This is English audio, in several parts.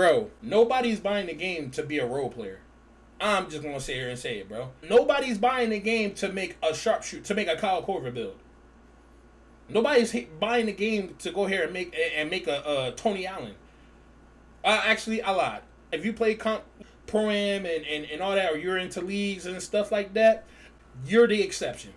Bro, nobody's buying the game to be a role player. I'm just gonna sit here and say it, bro. Nobody's buying the game to make a sharpshooter, to make a Kyle Korver build. Nobody's buying the game to go here and make a Tony Allen. Actually, I lied. If you play Pro-Am and all that, or you're into leagues and stuff like that, you're the exception.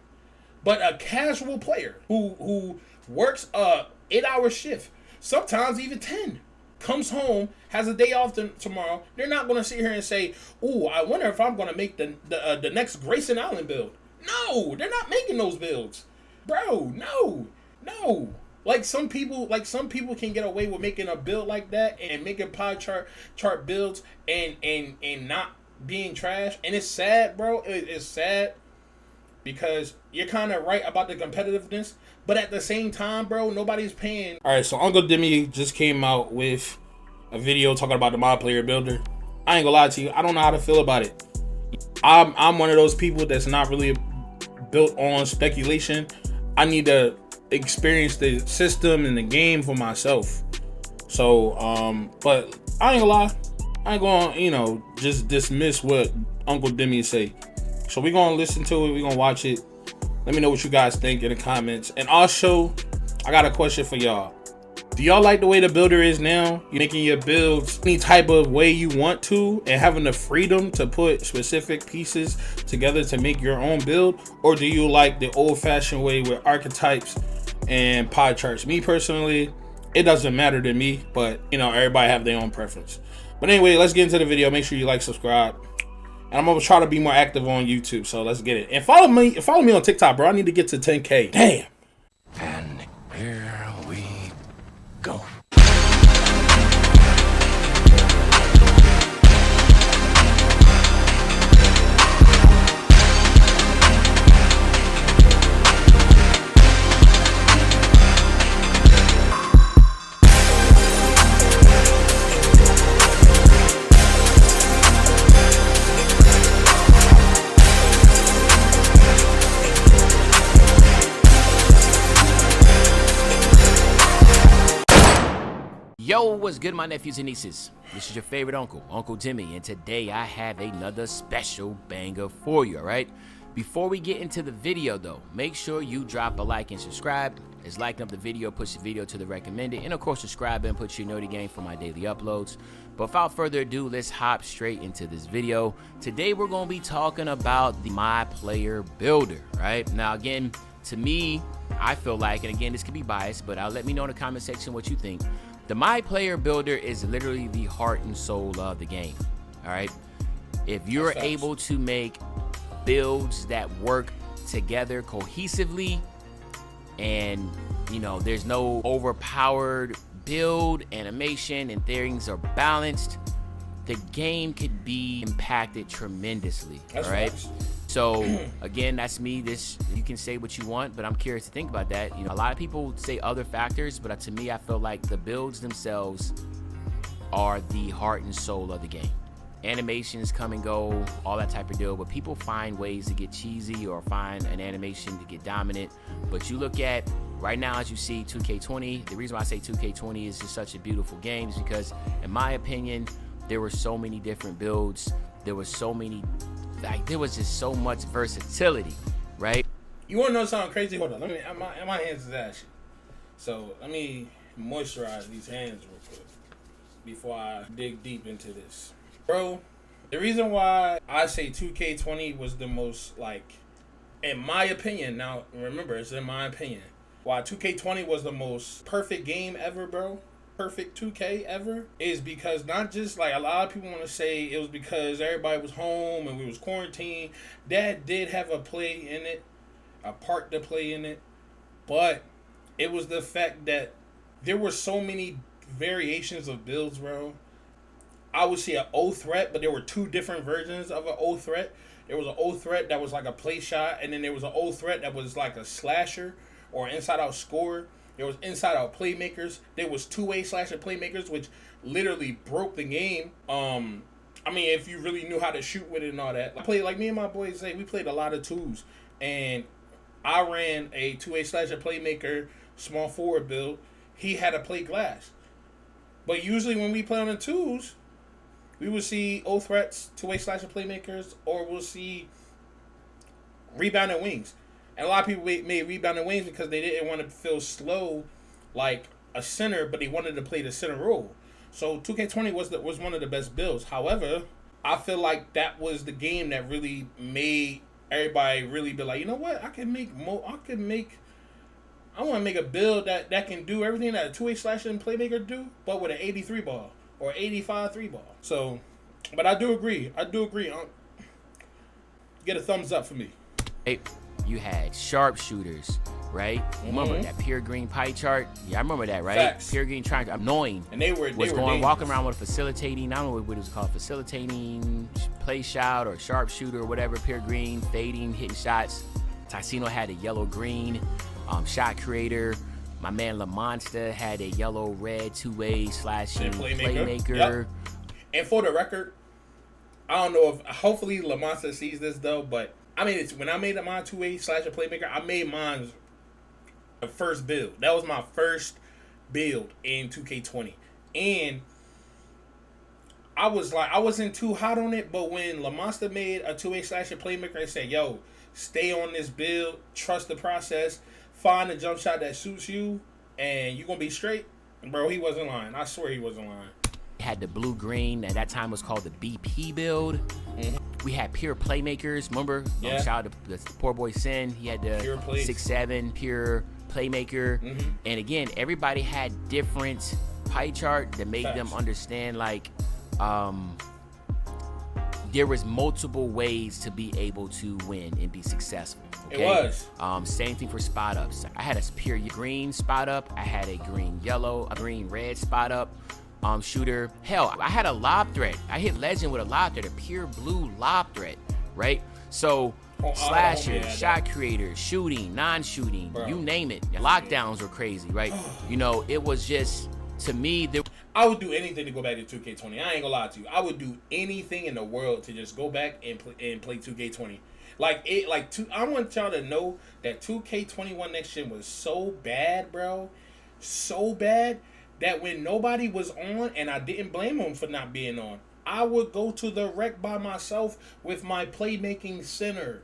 But a casual player who works a 8-hour shift, sometimes even 10, comes home, has a day off tomorrow, they're not going to sit here and say, "Ooh, I wonder if I'm going to make the next Grayson Allen build." No, they're not making those builds, bro. No. Like some people can get away with making a build like that and making pie chart builds and not being trash. And it's sad, bro. It's sad because you're kind of right about the competitiveness, but at the same time, bro, nobody's paying. All right, so Uncle Demi just came out with a video talking about the mod player builder. I ain't gonna lie to you, I don't know how to feel about it. I'm one of those people that's not really built on speculation. I need to experience the system and the game for myself. So, but I ain't gonna lie, I ain't gonna, just dismiss what Uncle Demi say. So we're gonna listen to it, we're gonna watch it. Let me know what you guys think in the comments. And also, I got a question for y'all. Do y'all like the way the builder is now? You making your builds any type of way you want to and having the freedom to put specific pieces together to make your own build? Or do you like the old-fashioned way with archetypes and pie charts? Me personally, it doesn't matter to me, but everybody have their own preference. But anyway, let's get into the video. Make sure you like, subscribe. And I'm gonna try to be more active on YouTube, so let's get it. And follow me on TikTok, bro. I need to get to 10K. Damn. And here we go. Yo, what's good, my nephews and nieces? This is your favorite uncle, Uncle Demi, and today I have another special banger for you, all right? Before we get into the video, though, make sure you drop a like and subscribe, as liking up the video puts the video to the recommended, and of course, subscribe and put your noti game for my daily uploads. But without further ado, let's hop straight into this video. Today, we're going to be talking about the My Player Builder, right? Now, again, to me, I feel like, and again, this could be biased, but let me know in the comment section what you think. The My Player Builder is literally the heart and soul of the game, all right? If you're able to make builds that work together cohesively and, there's no overpowered build, animation, and things are balanced, the game could be impacted tremendously, all right? So again, that's me. You can say what you want, but I'm curious to think about that. A lot of people say other factors, but to me, I feel like the builds themselves are the heart and soul of the game. Animations come and go, all that type of deal, but people find ways to get cheesy or find an animation to get dominant. But you look at right now, as you see 2K20, the reason why I say 2K20 is just such a beautiful game is because, in my opinion, there were so many different builds. There was just so much versatility, right? You want to know something crazy? Hold on. My hands is ashy. So let me moisturize these hands real quick before I dig deep into this. Bro, the reason why I say 2K20 was the most, in my opinion, now remember, it's in my opinion, why 2K20 was the most perfect game ever, bro, perfect 2K ever, is because not just a lot of people want to say it was because everybody was home and we was quarantined. That did have a part to play in it, but it was the fact that there were so many variations of builds, bro. I would see an O threat, but there were two different versions of an O threat. There was an O threat that was like a play shot, and then there was an O threat that was like a slasher or inside out scorer. There was inside out playmakers. There was two-way slasher playmakers, which literally broke the game. If you really knew how to shoot with it and all that. I played, like me and my boys say, we played a lot of twos. And I ran a two-way slasher playmaker, small forward build. He had to play glass. But usually when we play on the twos, we will see O threats, two-way slasher playmakers, or we'll see rebounding wings. And a lot of people made rebounding wings because they didn't want to feel slow like a center, but they wanted to play the center role. So 2K20 was one of the best builds. However, I feel like that was the game that really made everybody really be like, you know what? I want to make a build that can do everything that a two-way slasher and playmaker do, but with an 83 ball or 85 3 ball. So, but I do agree. Get a thumbs up for me. Hey, you had sharpshooters, right? Remember that pure green pie chart? Yeah, I remember that, right? Facts. Pure green triangle, annoying. And they were walking around with a facilitating. I don't know what it was called, facilitating play shot or sharpshooter or whatever. Pure green, fading, hitting shots. Ticino had a yellow green shot creator. My man Lamonsta had a yellow red two-way slashing playmaker. Yep. And for the record, I don't know if hopefully Lamonsta sees this though, but I mean, when I made my two-way slasher playmaker, I made mine the first build. That was my first build in 2K20, and I wasn't too hot on it. But when Lamonsta made a two-way slasher playmaker, I said, "Yo, stay on this build, trust the process, find a jump shot that suits you, and you're gonna be straight." Bro, he wasn't lying. I swear he wasn't lying. Had the blue green, at that time was called the BP build. We had pure playmakers. Remember? Yeah. Shout out to the poor boy Sin. He had the 6'7" pure playmaker. And again, everybody had different pie chart that made them understand like there was multiple ways to be able to win and be successful. Okay? It was. Same thing for spot ups. I had a pure green spot up. I had a green yellow, a green red spot up. Shooter. Hell, I had a lob threat. I hit legend with a lob threat, a pure blue lob threat, right? So slashers, shot creators, shooting, non-shooting, you name it. Lockdowns were crazy, right? You know, it was just, to me, I would do anything to go back to 2K20. I ain't gonna lie to you. I would do anything in the world to just go back and play 2K20. I want y'all to know that 2K21 next gen was so bad, bro. So bad that when nobody was on, and I didn't blame them for not being on, I would go to the rec by myself with my playmaking center.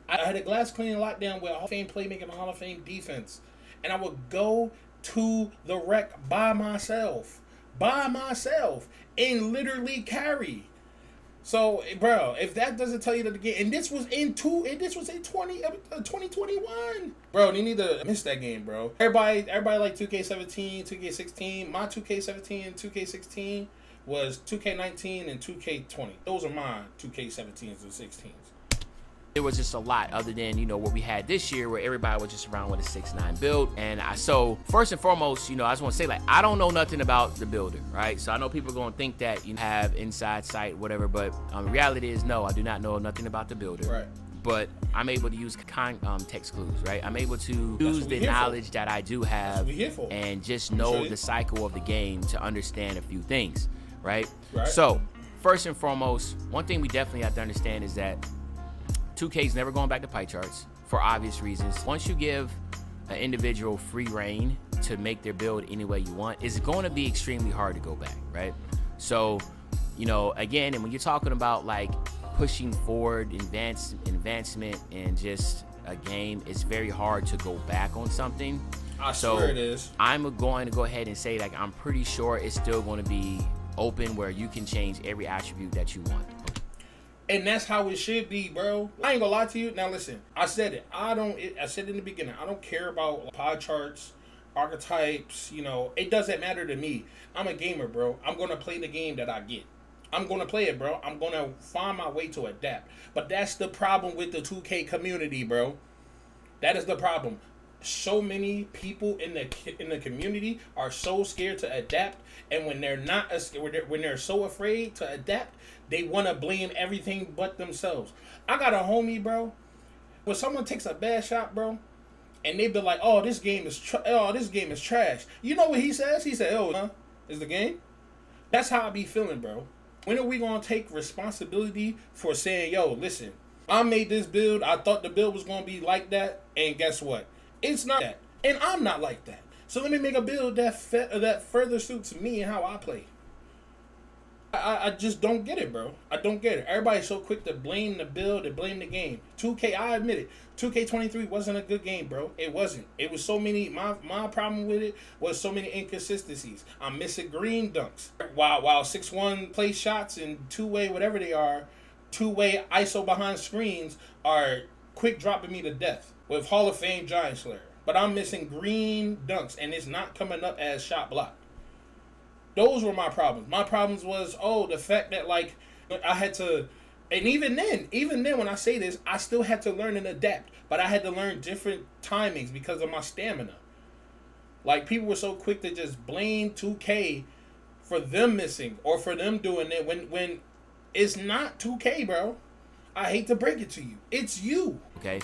I had a glass cleaning lockdown with Hall of Fame playmaking and Hall of Fame defense. And I would go to the rec by myself, and literally carry. So, bro, if that doesn't tell you that the game, and this was in 2021, bro, they need to miss that game, bro. Everybody like 2K17, 2K16. My 2K17 and 2K16 was 2K19 and 2K20. Those are my 2K17s and 16s. It was just a lot other than, you know, what we had this year where everybody was just around with a 6'9" build. And so first and foremost, you know, I just want to say, like, I don't know nothing about the builder, right? So I know people are going to think that you have inside sight, whatever, but reality is no, I do not know nothing about the builder. Right. But I'm able to use context clues, right? I'm able to use the knowledge that I do have and just know the cycle of the game to understand a few things, right? So first and foremost, one thing we definitely have to understand is that 2K's never going back to pie charts for obvious reasons. Once you give an individual free reign to make their build any way you want, it's going to be extremely hard to go back, right? So, you know, again, and when you're talking about like pushing forward, advancement, and just a game, it's very hard to go back on something. I swear it is. I'm going to go ahead and say, like, I'm pretty sure it's still going to be open where you can change every attribute that you want. And that's how it should be, bro. I ain't gonna lie to you. Now listen, I said it. I said it in the beginning. I don't care about pie charts, archetypes. You know, it doesn't matter to me. I'm a gamer, bro. I'm gonna play the game that I get. I'm gonna play it, bro. I'm gonna find my way to adapt. But that's the problem with the 2K community, bro. That is the problem. So many people in the community are so scared to adapt, and when they're not, when they're so afraid to adapt, they want to blame everything but themselves. I got a homie, bro. When someone takes a bad shot, bro, and they be like, "Oh, this game is trash." You know what he says? He said, "Oh, is the game?" That's how I be feeling, bro. When are we gonna take responsibility for saying, "Yo, listen, I made this build. I thought the build was gonna be like that, and guess what? It's not that, and I'm not like that." So let me make a build that further suits me and how I play. I just don't get it, bro. I don't get it. Everybody's so quick to blame the build and blame the game. 2K, I admit it. 2K23 wasn't a good game, bro. It wasn't. It was so many. My problem with it was so many inconsistencies. I'm missing green dunks. While 6-1 play shots and two-way, whatever they are, two-way ISO behind screens are quick dropping me to death with Hall of Fame Giant Slayer. But I'm missing green dunks, and it's not coming up as shot block. Those were my problems. My problems was, the fact that, like, I had to, and even then when I say this, I still had to learn and adapt. But I had to learn different timings because of my stamina. Like, people were so quick to just blame 2K for them missing or for them doing it when it's not 2K, bro. I hate to break it to you. It's you. Okay?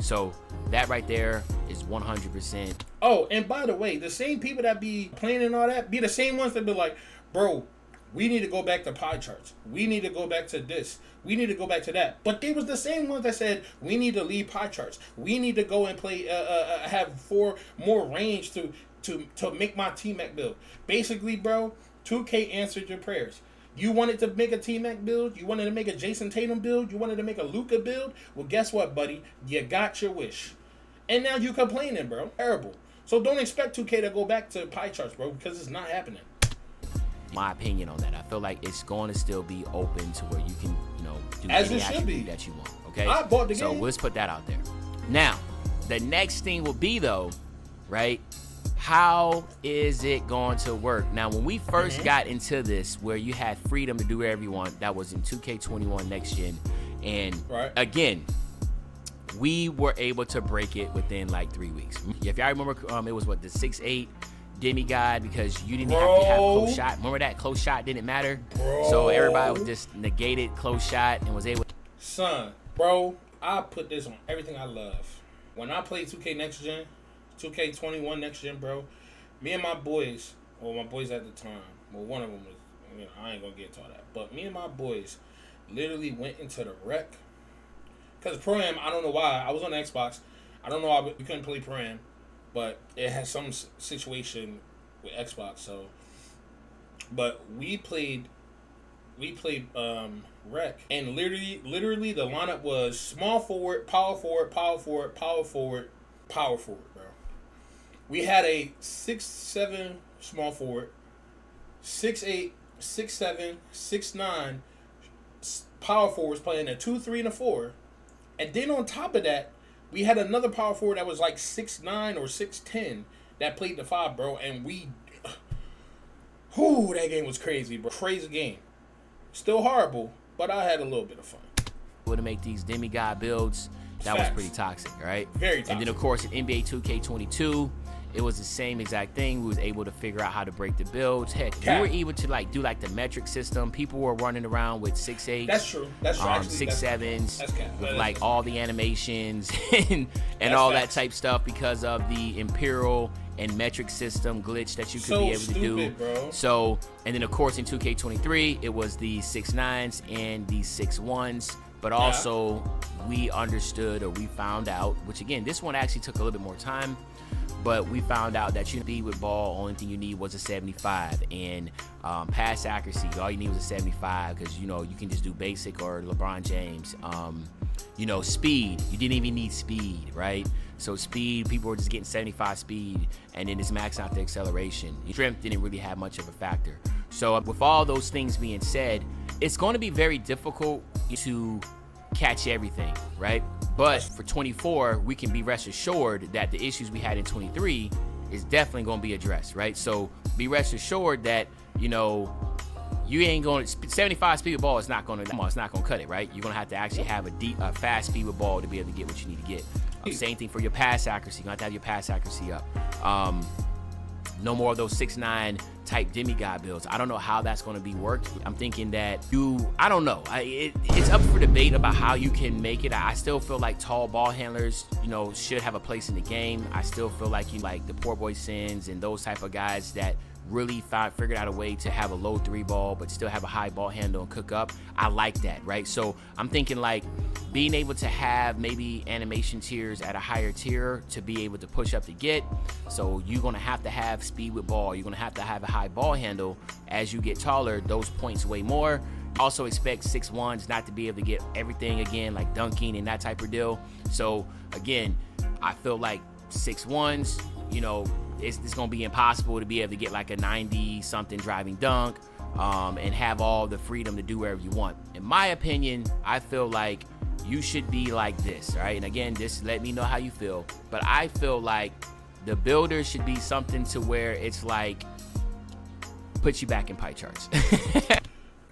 So that right there is 100%. Oh, and by the way, the same people that be playing and all that be the same ones that be like, bro, we need to go back to pie charts. We need to go back to this. We need to go back to that. But they was the same ones that said we need to leave pie charts. We need to go and play, have more range to make my T-Mac build. Basically, bro, 2K answered your prayers. You wanted to make a T-Mac build? You wanted to make a Jason Tatum build? You wanted to make a Luka build? Well, guess what, buddy? You got your wish. And now you complaining, bro. Terrible. So don't expect 2K to go back to pie charts, bro, because it's not happening. My opinion on that. I feel like it's going to still be open to where you can, do As any it should attribute be. that you want. Okay? I bought the So game. let's put that out there. Now, the next thing will be, though, right? How is it going to work? Now, when we first got into this, where you had freedom to do whatever you want, that was in 2K21 Next Gen. And again, we were able to break it within like 3 weeks. If y'all remember, it was the 6'8" demigod, because you didn't have to have close shot. Remember that close shot didn't matter? So everybody was just negated close shot and was able to. Son, bro, I put this on everything I love. When I played 2K Next Gen, 2K21 Next Gen, bro, me and my boys, well, my boys at the time, well, one of them was, I ain't gonna get into all that, but me and my boys literally went into the rec. Because Pro-Am, I don't know why, I was on the Xbox, I don't know why we couldn't play Pro-Am, but it had some situation with Xbox, so, but we played rec, and literally the lineup was small forward, power forward, power forward, power forward, power forward, bro. We had a 6'7" small forward, 6'8", 6'7", 6'9" power forwards playing a 2, 3, and a 4. And then on top of that, we had another power forward that was like 6'9" or 6'10" that played the 5, bro. And that game was crazy, bro. Crazy game. Still horrible, but I had a little bit of fun. To make these demigod builds, that was pretty toxic, right? Very toxic. And then, of course, in NBA 2K22, it was the same exact thing. We was able to figure out how to break the builds. Heck, we were able to do the metric system. People were running around with 6'8". That's true. That's true. 6'7s with all the animations and all that type stuff because of the Imperial and metric system glitch that you could be able to do. Bro. So, and then of course in 2K23, it was the 6'9s and the 6'1s. But also, we understood, or we found out, which again, this one actually took a little bit more time, but we found out that you need with ball, only thing you need was a 75, and pass accuracy, all you need was a 75, because you can just do basic or LeBron James. Speed, you didn't even need speed, right? So speed, people were just getting 75 speed, and then it's maxing out the acceleration. Strength didn't really have much of a factor. So with all those things being said, it's going to be very difficult to catch everything, right? But for 24, we can be rest assured that the issues we had in 23 is definitely going to be addressed, right? So be rest assured that, you ain't going to 75 speed with ball is not going to cut it, right? You're going to have to actually have a fast speed with ball to be able to get what you need to get. Same thing for your pass accuracy. You're going to have your pass accuracy up. No more of those 6'9" type demigod builds. I don't know how that's going to be worked. I'm thinking that I don't know. It's up for debate about how you can make it. I still feel like tall ball handlers, should have a place in the game. I still feel like the Poor Boy Sins and those type of guys that really figured out a way to have a low 3 ball but still have a high ball handle and cook up. I like that, right? So I'm thinking being able to have maybe animation tiers at a higher tier to be able to push up to get. So you're gonna have speed with ball. You're gonna have a high ball handle. As you get taller, those points weigh more. Also expect 6'1s not to be able to get everything again, like dunking and that type of deal. So again, I feel like 6'1s, you know, it's gonna be impossible to be able to get like a 90 something driving dunk and have all the freedom to do wherever you want. In my opinion, I feel like you should be like this, right? And again, just let me know how you feel. But I feel like the builder should be something to where it's like put you back in pie charts.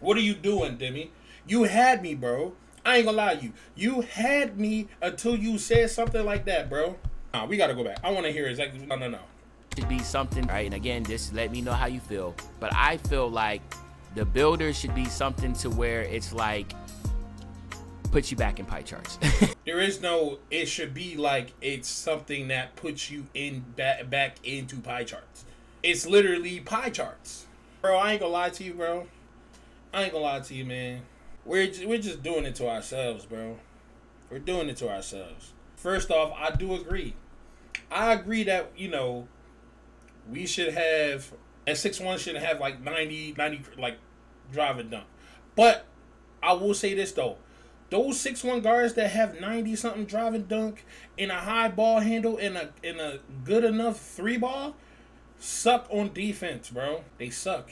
What are you doing, Demi? You had me, bro. I ain't gonna lie to you. You had me until you said something like that, bro. Nah, we gotta go back. I want to hear exactly. No. Should be something, right? And again, just let me know how you feel. But I feel like the builder should be something to where it's like put you back in pie charts. There is no. It should be like it's something that puts you in back into pie charts. It's literally pie charts, bro. I ain't gonna lie to you, bro. I ain't gonna lie to you, man. We're just doing it to ourselves, bro. We're doing it to ourselves. First off, I do agree. I agree that, you know, we should have, at 6'1", should have like 90 like drive and dunk. But I will say this though. Those 6'1" guards that have 90 something drive and dunk and a high ball handle and a good enough 3-ball suck on defense, bro. They suck.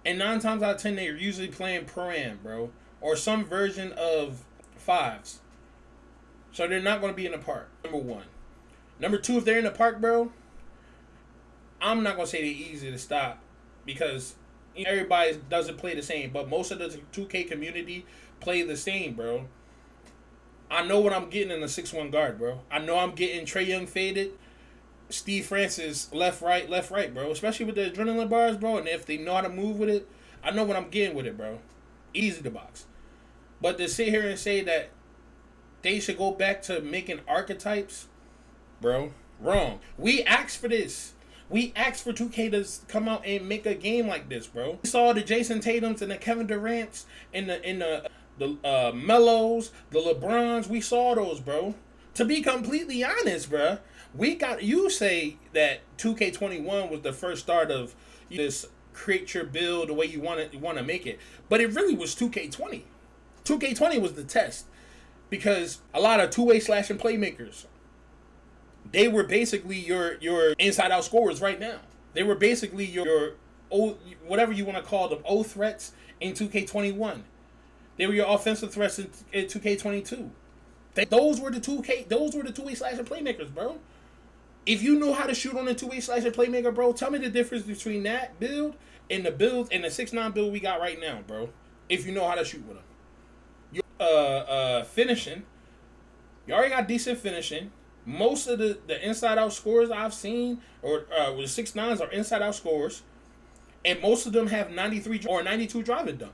And 9 times out of 10, they're usually playing pro-am, bro. Or some version of 5s. So they're not going to be in the park, number 1. Number 2, if they're in the park, bro, I'm not going to say they're easy to stop. Because everybody doesn't play the same. But most of the 2K community play the same, bro. I know what I'm getting in a 6'1" guard, bro. I know I'm getting Trae Young faded. Steve Francis, left, right, bro. Especially with the adrenaline bars, bro. And if they know how to move with it, I know what I'm getting with it, bro. Easy to box. But to sit here and say that they should go back to making archetypes, bro, wrong. We asked for this. We asked for 2K to come out and make a game like this, bro. We saw the Jason Tatums and the Kevin Durant's and the Melos, the LeBrons. We saw those, bro. To be completely honest, bro, we got you say that 2K21 was the first start of this create your build the way you want to make it, but it really was 2K20. 2K20 was the test because a lot of two-way slashing playmakers, they were basically your inside out scorers right now. They were basically your whatever you want to call them, O threats in 2K21. They were your offensive threats in 2K22. Those were the two-way slashing playmakers, bro. If you know how to shoot on a two-way slasher playmaker, bro, tell me the difference between that build and the 6'9" build we got right now, bro. If you know how to shoot with them. Finishing. You already got decent finishing. Most of the inside-out scorers I've seen, or with 6'9s are inside-out scorers. And most of them have 93 or 92 driving dunk.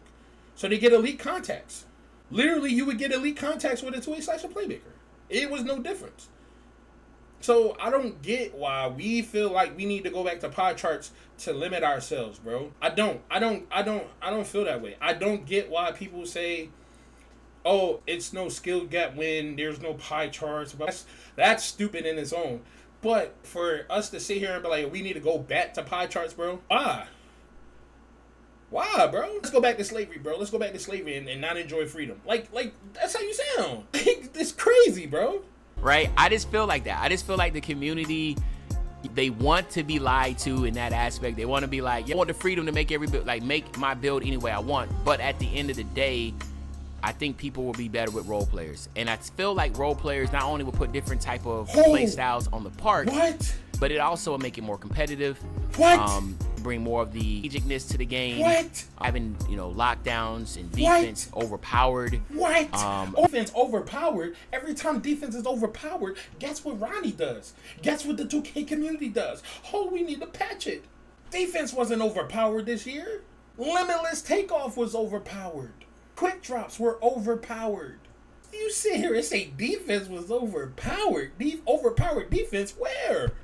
So they get elite contacts. Literally, you would get elite contacts with a two-way slasher playmaker. It was no difference. So I don't get why we feel like we need to go back to pie charts to limit ourselves, bro. I don't feel that way. I don't get why people say, "Oh, it's no skill gap when there's no pie charts." But that's stupid in its own. But for us to sit here and be like, we need to go back to pie charts, bro. Why, bro? Let's go back to slavery, bro. Let's go back to slavery and not enjoy freedom. Like that's how you sound. It's crazy, bro. Right? I just feel like that. I just feel like the community, they want to be lied to in that aspect. They want to be like, I want the freedom to make make my build any way I want. But at the end of the day, I think people will be better with role players. And I feel like role players not only will put different type of play styles on the park, but it also will make it more competitive. Bring more of the strategicness to the game. Having, lockdowns and defense overpowered. Offense overpowered. Every time defense is overpowered, guess what Ronnie does? Guess what the 2K community does? Oh, we need to patch it. Defense wasn't overpowered this year. Limitless takeoff was overpowered. Quick drops were overpowered. You sit here and say defense was overpowered. Overpowered defense where?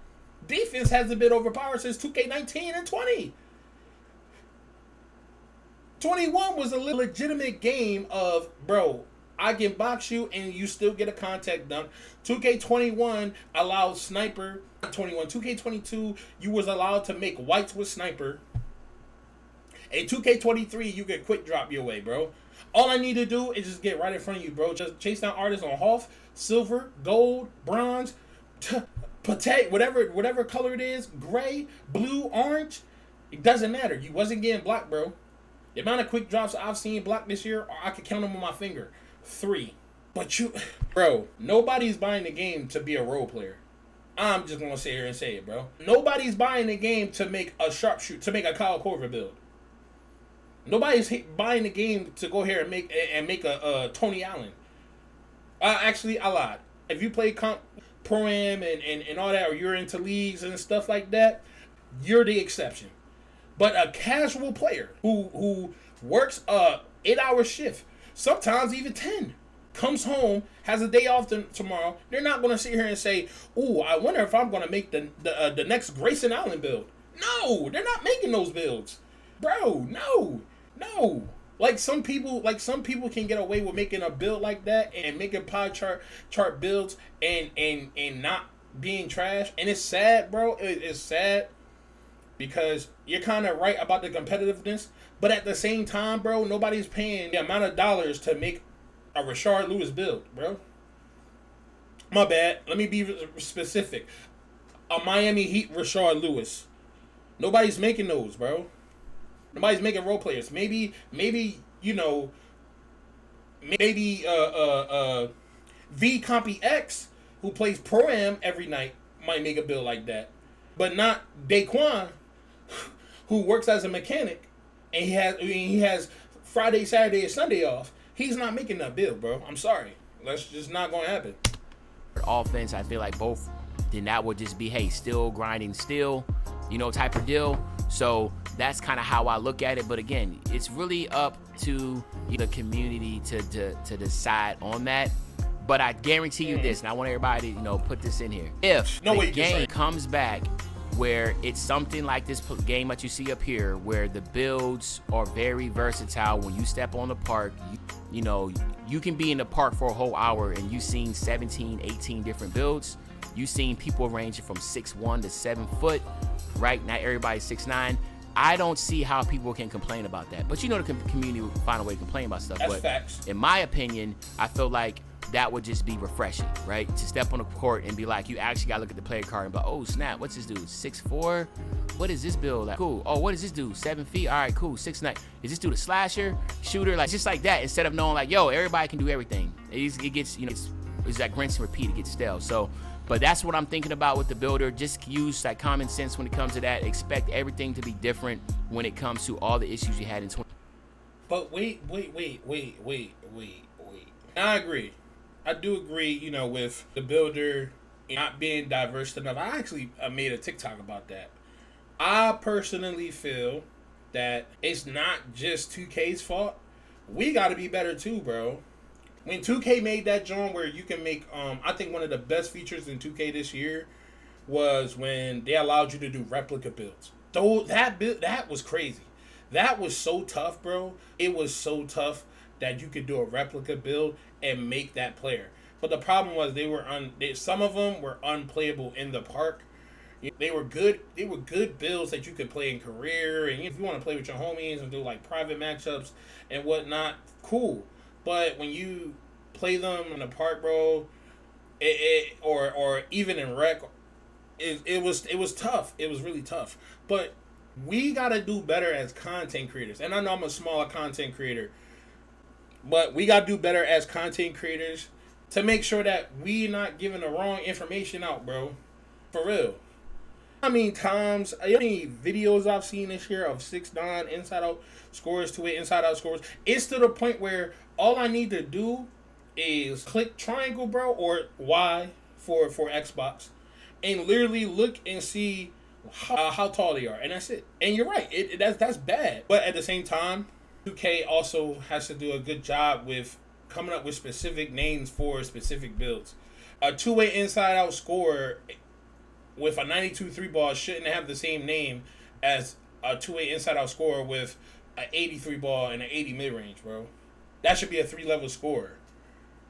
Defense hasn't been overpowered since 2K19 and 20. 21 was a legitimate game of, bro, I can box you and you still get a contact dunk. 2K21 allowed sniper. 2K22 you was allowed to make whites with sniper. And 2K23 you can quick drop your way, bro. All I need to do is just get right in front of you, bro. Just chase down artists on Hoff, silver, gold, bronze, potato, whatever color it is, gray, blue, orange. It doesn't matter. You wasn't getting blocked, bro. The amount of quick drops I've seen blocked this year, I could count them on my finger. 3. But bro, nobody's buying the game to be a role player. I'm just gonna sit here and say it, bro. Nobody's buying the game to make a sharpshooter, to make a Kyle Korver build. Nobody's buying the game to go here and make a Tony Allen. Actually, I lied. If you play Pro-Am and all that, or you're into leagues and stuff like that, you're the exception. But a casual player who works a 8-hour shift, sometimes even 10, comes home, has a day off tomorrow, they're not going to sit here and say, "Ooh, I wonder if I'm going to make the next Grayson Allen build." No, they're not making those builds, bro. No. Like some people can get away with making a build like that and making pie chart builds and not being trash. And it's sad, bro. It's sad because you're kind of right about the competitiveness, but at the same time, bro, nobody's paying the amount of dollars to make a Rashard Lewis build, bro. My bad. Let me be specific. A Miami Heat Rashard Lewis. Nobody's making those, bro. Nobody's making role players. Maybe V Compy X, who plays Pro-Am every night, might make a build like that. But not Daquan, who works as a mechanic and he has Friday, Saturday, and Sunday off. He's not making that build, bro. I'm sorry. That's just not gonna happen. Offense, I feel like both, then that would just be, hey, still grinding, still, type of deal. So that's kind of how I look at it. But again, it's really up to the community to decide on that. But I guarantee you this, and I want everybody to put this in here. If the game comes back where it's something like this game that you see up here, where the builds are very versatile, when you step on the park, you can be in the park for a whole hour and you've seen 17, 18 different builds. You've seen people ranging from 6'1" to 7 foot. Right now, everybody's 6'9". I don't see how people can complain about that. But the community will find a way to complain about stuff. That's but facts. In my opinion, I feel like that would just be refreshing, right? To step on the court and be like, you actually got to look at the player card and be like, oh, snap, what's this dude? 6'4"? What is this build? Like, cool. Oh, what is this dude? 7 feet? All right, cool. 6'9". Is this dude a slasher, shooter? Like, just like that, instead of knowing, like, yo, everybody can do everything. It gets, it's like rinse and repeat. It gets stale. So, but that's what I'm thinking about with the builder. Just use like common sense when it comes to that. Expect everything to be different when it comes to all the issues you had in 20. But wait. I agree. I do agree, with the builder not being diverse enough. I actually made a TikTok about that. I personally feel that it's not just 2K's fault. We got to be better too, bro. When 2K made that joint where you can make, I think one of the best features in 2K this year was when they allowed you to do replica builds. Though that was crazy. That was so tough, bro. It was so tough that you could do a replica build and make that player. But the problem was some of them were unplayable in the park. They were good builds that you could play in career, and if you want to play with your homies and do like private matchups and whatnot, cool. But when you play them in the park, bro, or even in rec, it was tough. It was really tough. But we gotta do better as content creators. And I know I'm a smaller content creator, but we gotta do better as content creators to make sure that we not giving the wrong information out, bro. For real. How many videos I've seen this year of 6'9" inside out scores to it, inside out scores. It's to the point where all I need to do is click triangle, bro, or Y for Xbox, and literally look and see how tall they are, and that's it. And you're right, that's bad. But at the same time, 2K also has to do a good job with coming up with specific names for specific builds. A two-way inside out scorer with a 92 3 ball shouldn't have the same name as a two-way inside out scorer with an 83 ball and an 80 mid range, bro. That should be a 3-level scorer.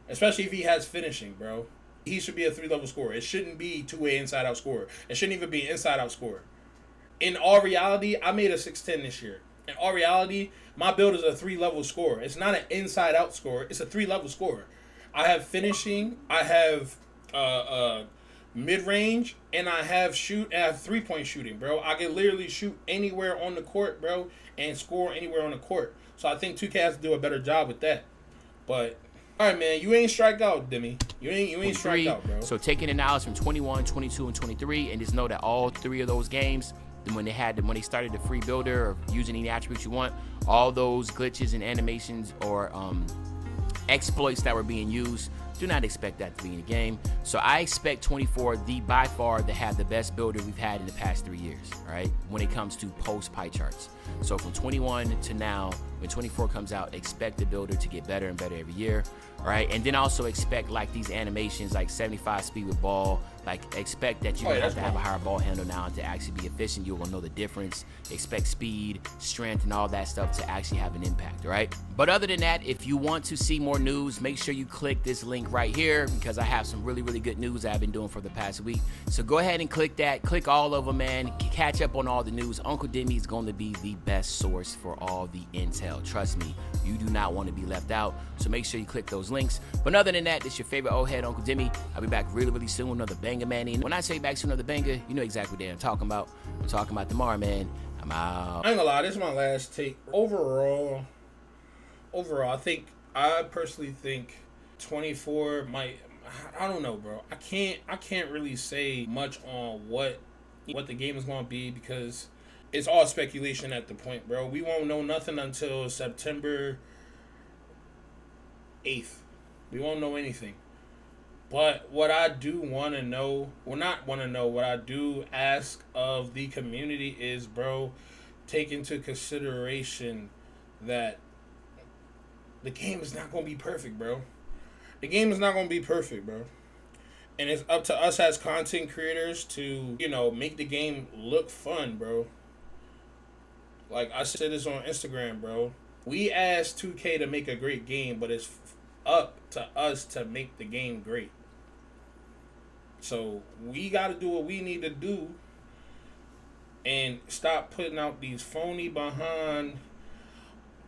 especially if he has finishing, bro. He should be a 3-level scorer. It shouldn't be two-way inside-out scorer. It shouldn't even be an inside-out scorer. In all reality, I made a 6'10 this year. In all reality, my build is a 3-level scorer. It's not an inside-out scorer. It's a 3-level scorer. I have finishing. I have mid-range, and I have 3-point shooting, bro. I can literally shoot anywhere on the court, bro, and score anywhere on the court. So I think 2K has to do a better job with that. But all right, man, you ain't strike out, Demi. You ain't strike out, bro. So taking analysis from 21, 22, and 23, and just know that all three of those games, when they started the free builder or using any attributes you want, all those glitches and animations or exploits that were being used, do not expect that to be in the game. So I expect 24 by far to have the best builder we've had in the past 3 years, right? When it comes to post pie charts. So from 21 to now, when 24 comes out, expect the builder to get better and better every year, all right? And then also expect like these animations, like 75 speed with ball, like expect that you're gonna have to have a higher ball handle now to actually be efficient. You're gonna know the difference. Expect speed, strength, and all that stuff to actually have an impact, all right? But other than that, if you want to see more news, make sure you click this link right here because I have some really, really good news that I've been doing for the past week. So go ahead and click that. Click all of them, man. Catch up on all the news. Uncle Demi is going to be the best source for all the intel. Trust me, you do not want to be left out. So make sure you click those links. But other than that, it's your favorite old head, Uncle Demi. I'll be back really, really soon with another banger, man. And when I say back to another banger, you know exactly what I'm talking about. I'm talking about tomorrow, man. I'm out. I ain't gonna lie, this is my last take. Overall, I personally think 24 might. I don't know, bro. I can't really say much on what the game is gonna be because it's all speculation at the point, bro. We won't know nothing until September 8th. We won't know anything. But what I do want to know, well, not want to know, what I do ask of the community is, bro, take into consideration that the game is not going to be perfect, bro. The game is not going to be perfect, bro. And it's up to us as content creators to, make the game look fun, bro. Like I said this on Instagram, bro. We asked 2K to make a great game, but it's up to us to make the game great. So we got to do what we need to do and stop putting out these phony behind.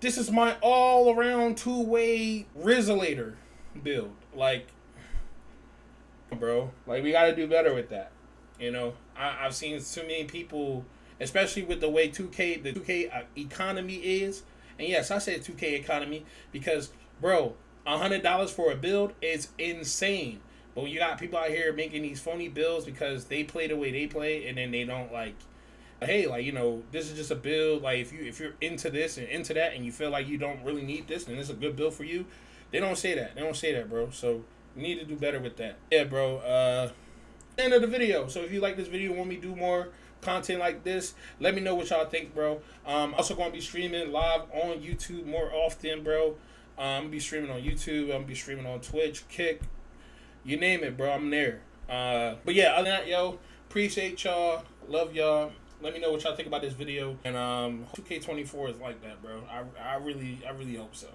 This is my all-around two-way Rizzolator build. Like, bro, we got to do better with that. I've seen too many people, especially with the way the 2K economy is. And yes, I said 2K economy because, bro, $100 for a build is insane. But when you got people out here making these phony builds because they play the way they play, and then they don't hey, this is just a build. Like if you're into this and into that, and you feel like you don't really need this, and it's a good build for you, they don't say that. They don't say that, bro. So you need to do better with that. Yeah, bro. End of the video. So if you like this video, want me to do more content like this, let me know what y'all think, bro. Also gonna be streaming live on YouTube more often, bro. I'm gonna be streaming on YouTube. I'm gonna be streaming on Twitch, Kick. You name it, bro. I'm there. But yeah, other than that, yo, appreciate y'all. Love y'all. Let me know what y'all think about this video. And 2K24 is like that, bro. I really hope so.